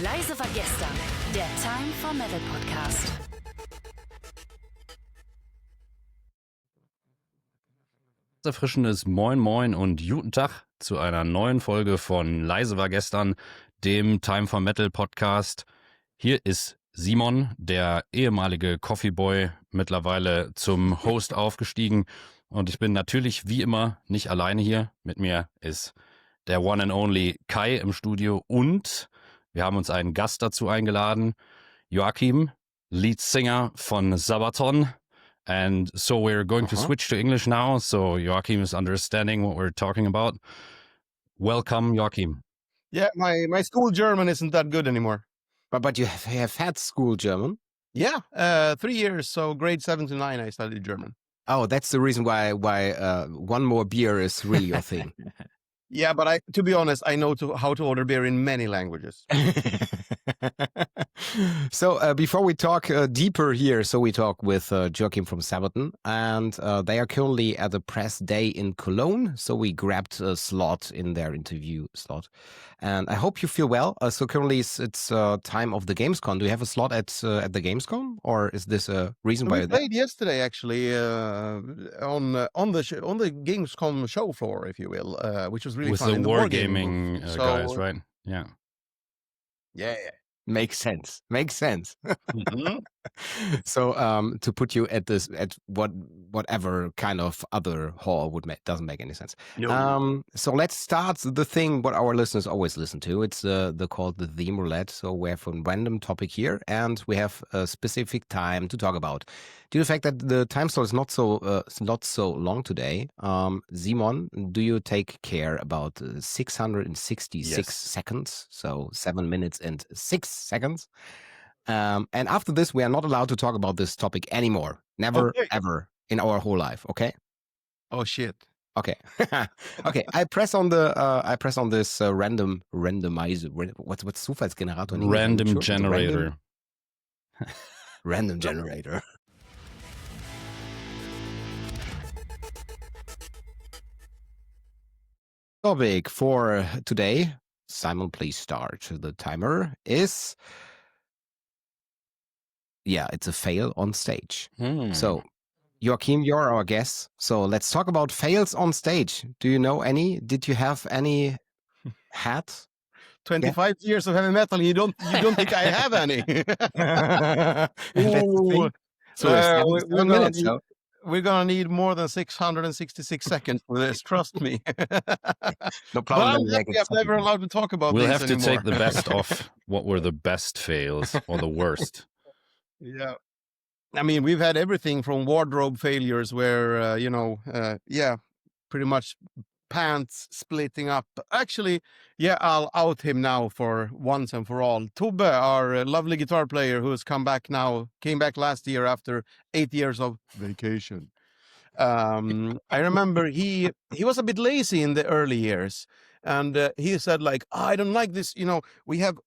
Leise war gestern, der Time for Metal Podcast. Erfrischendes Moin Moin und guten Tag zu einer neuen Folge von Leise war gestern, dem Time for Metal Podcast. Hier ist Simon, der ehemalige Coffeeboy, mittlerweile zum Host aufgestiegen. Und ich bin natürlich wie immer nicht alleine hier. Mit mir ist der One and Only Kai im Studio und wir haben uns einen Gast dazu eingeladen, Joakim, Lead Singer von Sabaton. And so we're going to switch to English now, so Joakim is understanding what we're talking about. Welcome, Joakim. Yeah, my school German isn't that good anymore. But you have had school German? Yeah, 3 years, so grade 7 to 9 I studied German. Oh, that's the reason why one more beer is really your thing. Yeah, but to be honest, I know how to order beer in many languages. So before we talk deeper here, so we talk with Joakim from Sabaton, and they are currently at the press day in Cologne. So we grabbed a slot in their interview slot, and I hope you feel well. So currently it's time of the Gamescom. Do you have a slot at the Gamescom, or is this a reason why we played yesterday actually on the Gamescom show floor, if you will, which was really with fun. the wargaming guys, right? Yeah. Yeah. Makes sense. Mm-hmm. So to put you at whatever kind of other hall doesn't make any sense. No. So let's start the thing what our listeners always listen to. It's called the theme roulette. So we have a random topic here, and we have a specific time to talk about. Due to the fact that the time slot is not so long today, Simon, do you take care about 666 seconds? So 7 minutes and 6 seconds. And after this, we are not allowed to talk about this topic anymore. Never, ever in our whole life. Okay. Oh shit. Okay. Okay. I press on this randomizer. What's Zufallsgenerator? Random generator. Random generator. Topic for today. Simon, please start. The timer is. Yeah, it's a fail on stage. So, Joakim, you're our guest. So let's talk about fails on stage. Do you know any? Did you have any hat? 25 years of heavy metal. You don't think I have any? We're gonna need more than 666 seconds for this. Trust me. No problem. But I'm never allowed to talk about. We'll this have to anymore. take the best off. What were the best fails or the worst? Yeah. I mean, we've had everything from wardrobe failures where, pretty much pants splitting up. Actually, yeah, I'll out him now for once and for all. Tobbe, our lovely guitar player who has came back last year after 8 years of vacation. I remember he was a bit lazy in the early years, and he said like, I don't like this, we have,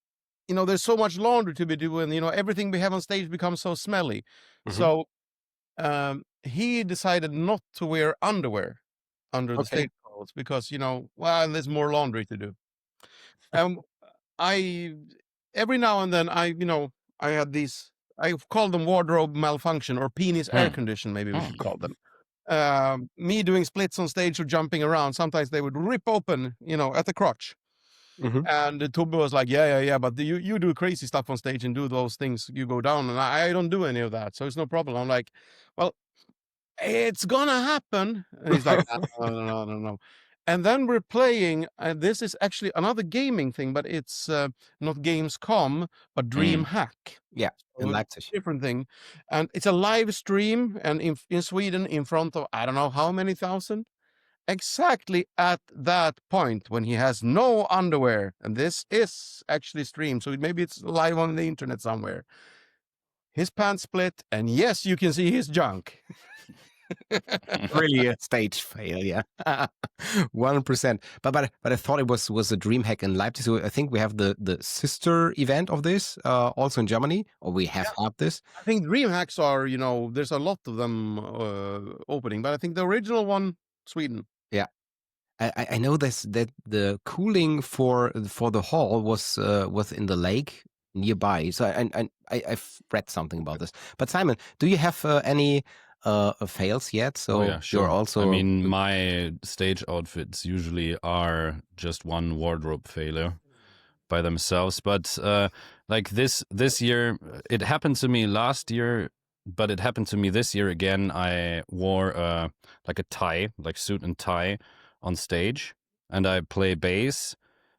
there's so much laundry to be doing, everything we have on stage becomes so smelly. Mm-hmm. So he decided not to wear underwear under the stage clothes because, there's more laundry to do. Every now and then I had these, I call them wardrobe malfunction or penis air condition, maybe we should call them. Me doing splits on stage or jumping around, sometimes they would rip open, at the crotch. Mm-hmm. And Tobbe was like, yeah, but you do crazy stuff on stage and do those things, you go down, and I don't do any of that, so it's no problem. I'm like, well, it's gonna happen. And he's like, no. And then we're playing, this is actually another gaming thing, but it's not Gamescom, but DreamHack. Yeah, in Leipzig. Different thing. And it's a live stream, and in Sweden, in front of, I don't know how many thousand. Exactly at that point when he has no underwear, and this is actually streamed, so maybe it's live on the internet somewhere. His pants split, and yes, you can see his junk. Really a stage fail, yeah. 1%. But I thought it was a DreamHack in Leipzig. So I think we have the sister event of this also in Germany, or we have had this. I think DreamHacks are, there's a lot of them opening, but I think the original one, Sweden. Yeah. I know this that the cooling for the hall was in the lake nearby. So I've read something about this. But Simon, do you have any fails yet? So Oh yeah, you're sure. also. I mean, my stage outfits usually are just one wardrobe failure by themselves. But like this year, it happened to me last year, but it happened to me this year again. I wore like a tie, like suit and tie, on stage, and I play bass.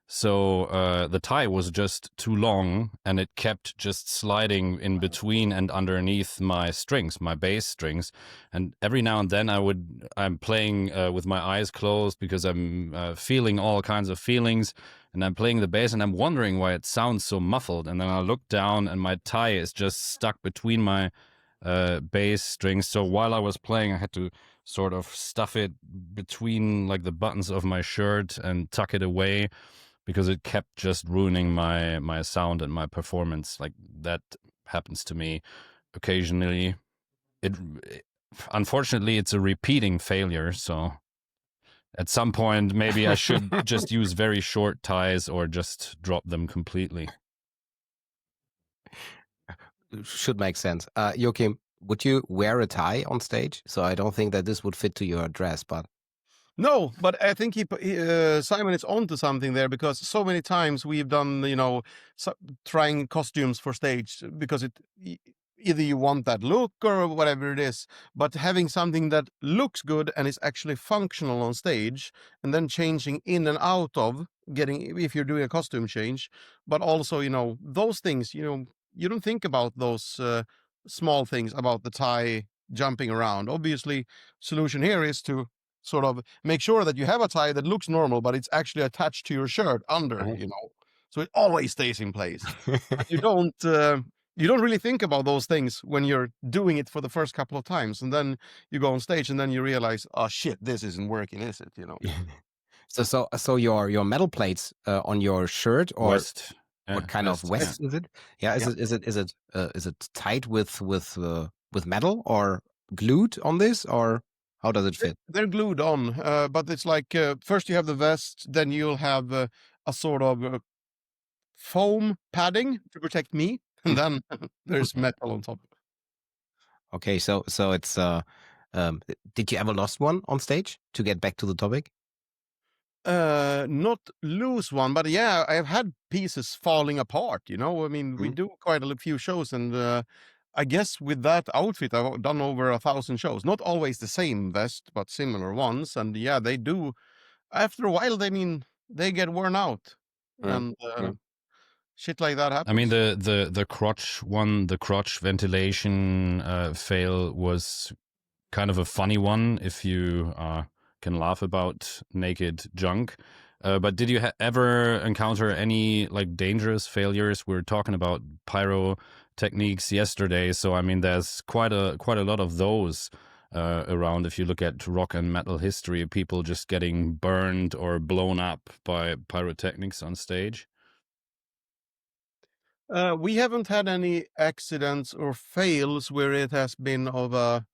So the tie was just too long, and it kept just sliding in between and underneath my strings, my bass strings. And every now and then I'm playing with my eyes closed because I'm feeling all kinds of feelings, and I'm playing the bass, and I'm wondering why it sounds so muffled. And then I look down, and my tie is just stuck between my bass strings. So while I was playing, I had to sort of stuff it between like the buttons of my shirt and tuck it away, because it kept just ruining my sound and my performance. Like that happens to me occasionally. Unfortunately, it's a repeating failure. So at some point, maybe I should just use very short ties or just drop them completely. Should make sense. Joakim, would you wear a tie on stage? So I don't think that this would fit to your dress, but. No, but I think Simon is onto something there, because so many times we've done, trying costumes for stage, because either you want that look or whatever it is, but having something that looks good and is actually functional on stage, and then changing in and out of if you're doing a costume change, but also, those things, you don't think about those small things about the tie jumping around. Obviously, solution here is to sort of make sure that you have a tie that looks normal, but it's actually attached to your shirt under, so it always stays in place. You don't really think about those things when you're doing it for the first couple of times, and then you go on stage and then you realize, oh shit, this isn't working, is it? So your metal plates on your shirt, or West. what kind of vest is it? Yeah, is it tied with metal or glued on this, or how does it fit? They're glued on, but it's like first you have the vest, then you'll have a sort of foam padding to protect me, and then there's metal on top. Okay, so it's did you ever lost one on stage, to get back to the topic? Not lose one, but yeah, I've had pieces falling apart, I mean, we do quite a few shows, and I guess with that outfit, I've done over 1,000 shows. Not always the same vest, but similar ones. And yeah, they do. After a while, they get worn out, and shit like that happens. I mean, the crotch ventilation fail was kind of a funny one if you can laugh about naked junk. But did you ever encounter any like dangerous failures? We were talking about pyrotechnics yesterday, so I mean, there's quite a lot of those around. If you look at rock and metal history, people just getting burned or blown up by pyrotechnics on stage. We haven't had any accidents or fails where it has been of a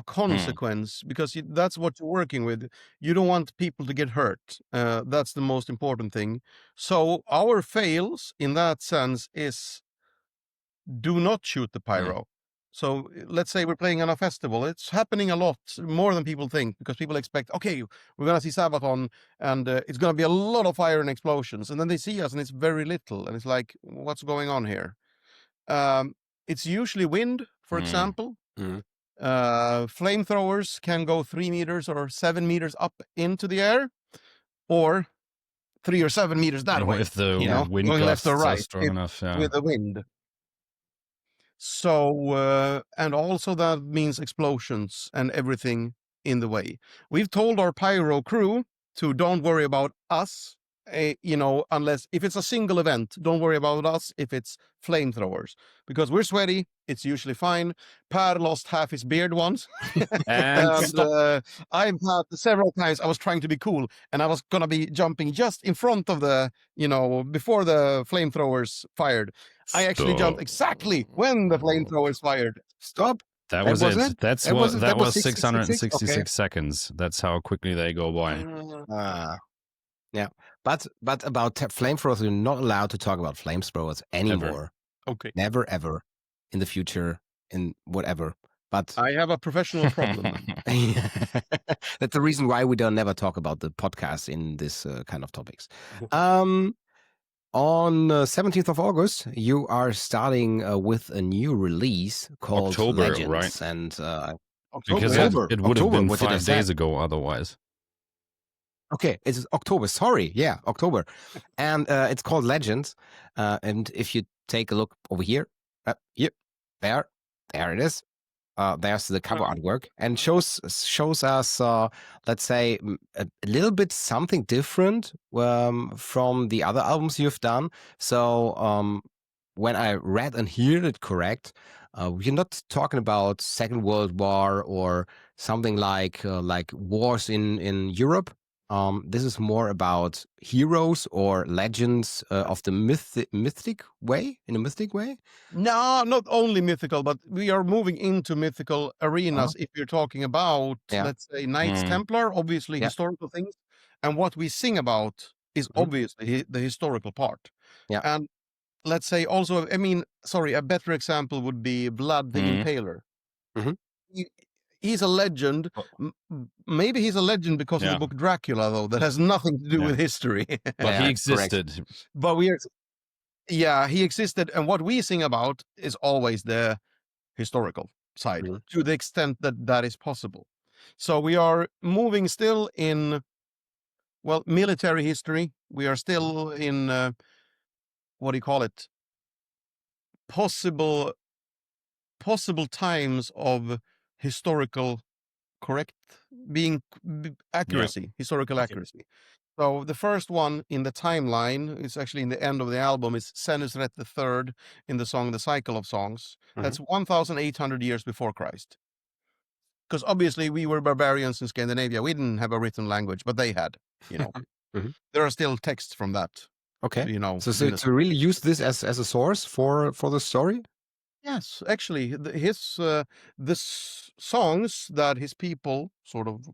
consequence, because that's what you're working with. You don't want people to get hurt. That's the most important thing. So our fails in that sense is do not shoot the pyro. So let's say we're playing on a festival. It's happening a lot more than people think, because people expect, okay, we're going to see Sabaton, and it's going to be a lot of fire and explosions. And then they see us and it's very little. And it's like, what's going on here? It's usually wind, for example. Flamethrowers can go 3 meters or 7 meters up into the air, or 3 or 7 meters that way. If the wind going left gusts or right are strong enough, with the wind. So, and also that means explosions and everything in the way. We've told our pyro crew to don't worry about us, unless if it's a single event, don't worry about us if it's flamethrowers, because we're sweaty. It's usually fine. Per lost half his beard once. And I've had several times I was trying to be cool, and I was going to be jumping just in front of the, before the flamethrowers fired. I actually jumped exactly when the flamethrowers fired. Stop. That was was it. it? That's That what was it? that That was was 666? 666 Okay. seconds. That's how quickly they go by. Yeah. But about flamethrowers, you're not allowed to talk about flamethrowers anymore. Okay. Never, ever in the future, in whatever. But I have a professional problem. that's the reason why we don't never talk about the podcast in this kind of topics. On 17th of August, you are starting with a new release called October, Legends. right? And Because October. it would have October, been what did I 5 say? days ago otherwise. Okay, it's October. Sorry. Yeah, October. And it's called Legends. And if you take a look over here, here, there it is. There's the cover artwork and shows us, let's say, a little bit something different from the other albums you've done. So when I read and heard it correct, we're not talking about Second World War or something like wars in Europe. This is more about heroes or legends of the mystic way, in a mystic way. No, not only mythical, but we are moving into mythical arenas. If you're talking about, let's say, Knights Templar, obviously historical things, and what we sing about is obviously the historical part. Yeah. And let's say also, I mean, sorry, a better example would be Vlad the Impaler. He's a legend. Maybe he's a legend because of the book Dracula, though. That has nothing to do with history. But he existed. Correct. But he existed. And what we sing about is always the historical side, to the extent that that is possible. So we are moving still in, well, military history. We are still in, what do you call it? Possible times of historical accuracy, historical accuracy. So the first one in the timeline is actually in the end of the album is Senusret III in the song The Cycle of Songs. That's 1,800 years before Christ. Because obviously we were barbarians in Scandinavia. We didn't have a written language, but they had, you know. There are still texts from that. Okay. You know. So to really use this as a source for the story? Yes, actually, the songs that his people sort of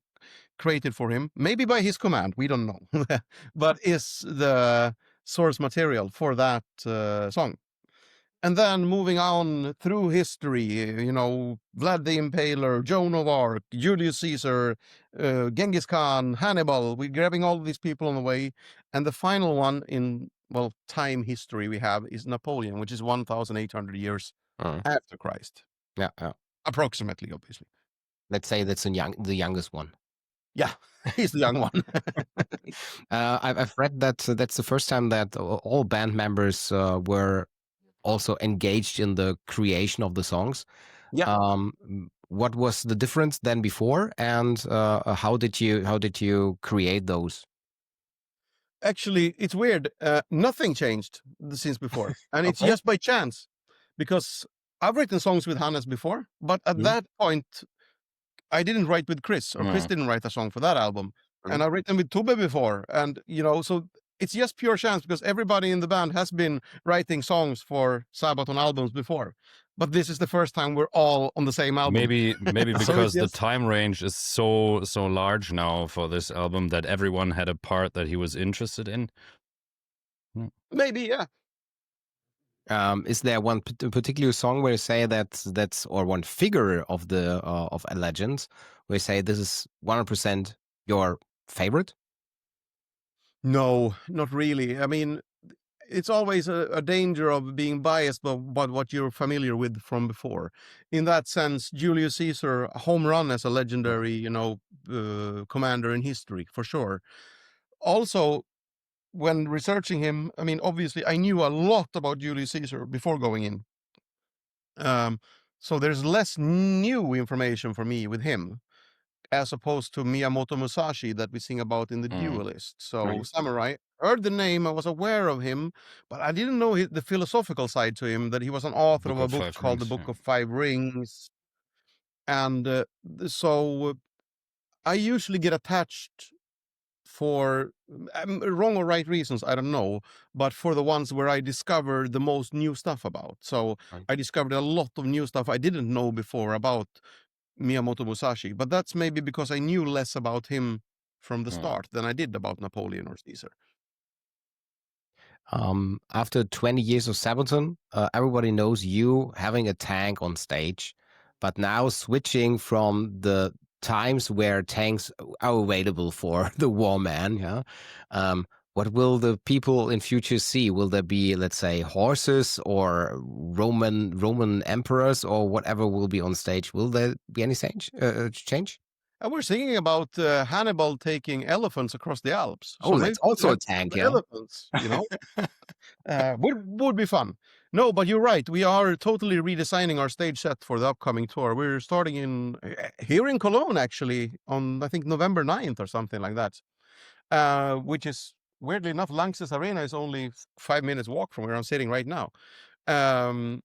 created for him, maybe by his command, we don't know, but is the source material for that song. And then moving on through history, you know, Vlad the Impaler, Joan of Arc, Julius Caesar, Genghis Khan, Hannibal. We're grabbing all of these people on the way. And the final one in, well, time history we have is Napoleon, which is 1,800 years after Christ. Yeah. Approximately, obviously. Let's say that's the youngest one. Yeah, he's the young one. I've read that that's the first time that all band members were also engaged in the creation of the songs. Yeah. What was the difference than before, and how did you create those? Actually, it's weird. Nothing changed since before, and it's just by chance, because I've written songs with Hannes before, but at that point, I didn't write with Chris, or Chris didn't write a song for that album, and I've written with Tube before, and you know, so it's just pure chance because everybody in the band has been writing songs for Sabaton albums before, but this is the first time we're all on the same album. Maybe because the time range is so large now for this album that everyone had a part that he was interested in. Maybe, yeah. Is there one particular song where you say that's or one figure of the of a legend where you say this is 100% your favorite? No, not really. I mean, it's always a danger of being biased by what you're familiar with from before. In that sense, Julius Caesar, a home run as a legendary, you know, commander in history, for sure. Also, when researching him, I mean, obviously, I knew a lot about Julius Caesar before going in. So there's less new information for me with him, as opposed to Miyamoto Musashi that we sing about in The Duelist. So Samurai, heard the name, I was aware of him, but I didn't know the philosophical side to him, that he was an author of a book called The Book of Five Rings. And so I usually get attached for wrong or right reasons, I don't know, but for the ones where I discovered the most new stuff about. So Right. I discovered a lot of new stuff I didn't know before about Miyamoto Musashi, but that's maybe because I knew less about him from the start than I did about Napoleon or Caesar. After 20 years of Sabaton, everybody knows you having a tank on stage, but now switching from the times where tanks are available for the war man, yeah. What will the people in future see? Will there be, let's say, horses or Roman emperors or whatever will be on stage? Will there be any change? And we're thinking about Hannibal taking elephants across the Alps. Oh, maybe that's also we'll a have tank, some yeah. elephants, would be fun. No, but you're right. We are totally redesigning our stage set for the upcoming tour. We're starting here in Cologne, actually, on I think November 9th or something like that. Which is weirdly enough, Lanxess Arena is only 5 minutes walk from where I'm sitting right now. And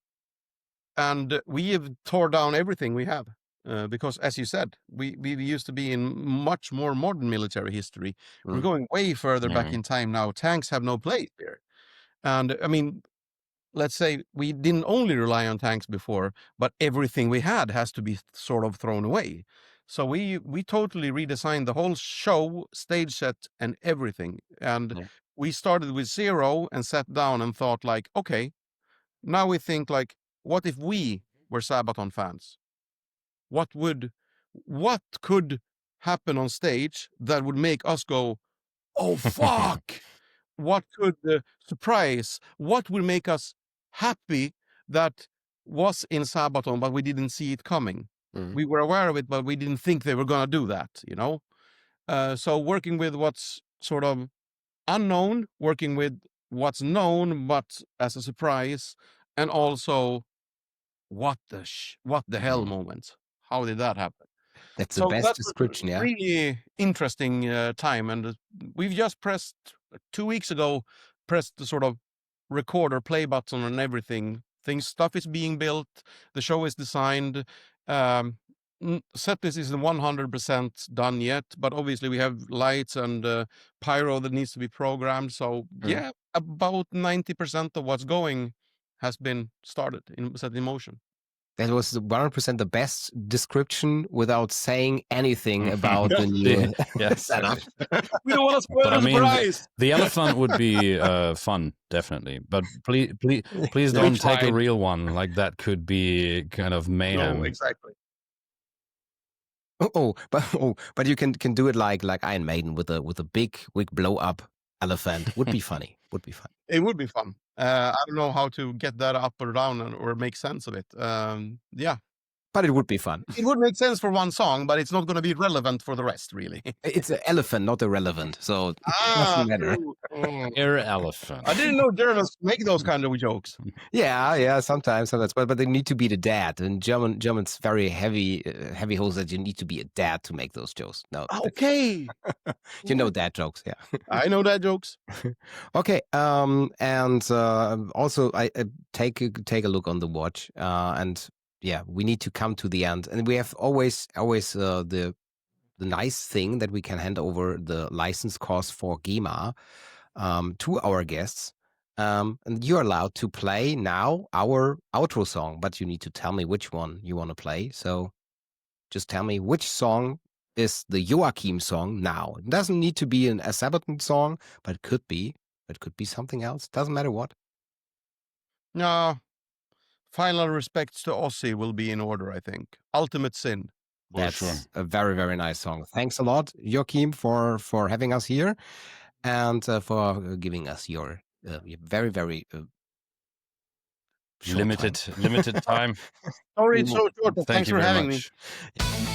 we have tore down everything we have. Because, as you said, we used to be in much more modern military history. We're going way further back in time now. Tanks have no place here. And I mean, let's say we didn't only rely on tanks before, but everything we had has to be sort of thrown away. So we totally redesigned the whole show, stage set, and everything. And we started with zero and sat down and thought like, okay, now we think like, what if we were Sabaton fans? What could happen on stage that would make us go, oh, fuck? What could surprise? What would make us happy that was in Sabaton, but we didn't see it coming? We were aware of it, but we didn't think they were going to do that, So working with what's sort of unknown, working with what's known, but as a surprise, and also what the hell moment. How did that happen? That's the best that was description, yeah. really interesting time, and we've just pressed 2 weeks ago, pressed the sort of record or play button on everything. Stuff is being built, the show is designed. Setlist isn't 100% done yet, but obviously we have lights and pyro that needs to be programmed. So yeah, about 90% of what's going has been started set in motion. That was 100% the best description without saying anything about the new setup. We don't want to spoil But the surprise. the elephant would be fun, definitely. But please don't take a real one. Like that could be kind of mayhem. No, exactly. But you can do it like Iron Maiden with a big blow up elephant. Would be funny. Would be fun. It would be fun. I don't know how to get that up or down or make sense of it. Yeah. But it would be fun. It would make sense for one song, but it's not going to be relevant for the rest, really. It's an elephant, not irrelevant. So it doesn't matter. Elephant. I didn't know Germans make those kind of jokes. Yeah, sometimes. But they need to be the dad. And German's very heavy host that you need to be a dad to make those jokes. No. Okay. You know dad jokes, yeah. I know dad jokes. Okay. And also I take a look on the watch. And yeah, we need to come to the end, and we have always the nice thing that we can hand over the license cost for GEMA to our guests, and you're allowed to play now our outro song, but you need to tell me which one you want to play. So just tell me which song is the Joakim song now. It doesn't need to be a Sabaton song, but it could be. It could be something else. Doesn't matter what. No. Final respects to Ozzy will be in order, I think. Ultimate Sin. That's a very, very nice song. Thanks a lot, Joakim, for having us here and for giving us your very, very limited time. Sorry, it's so short, but thanks for having me. Yeah.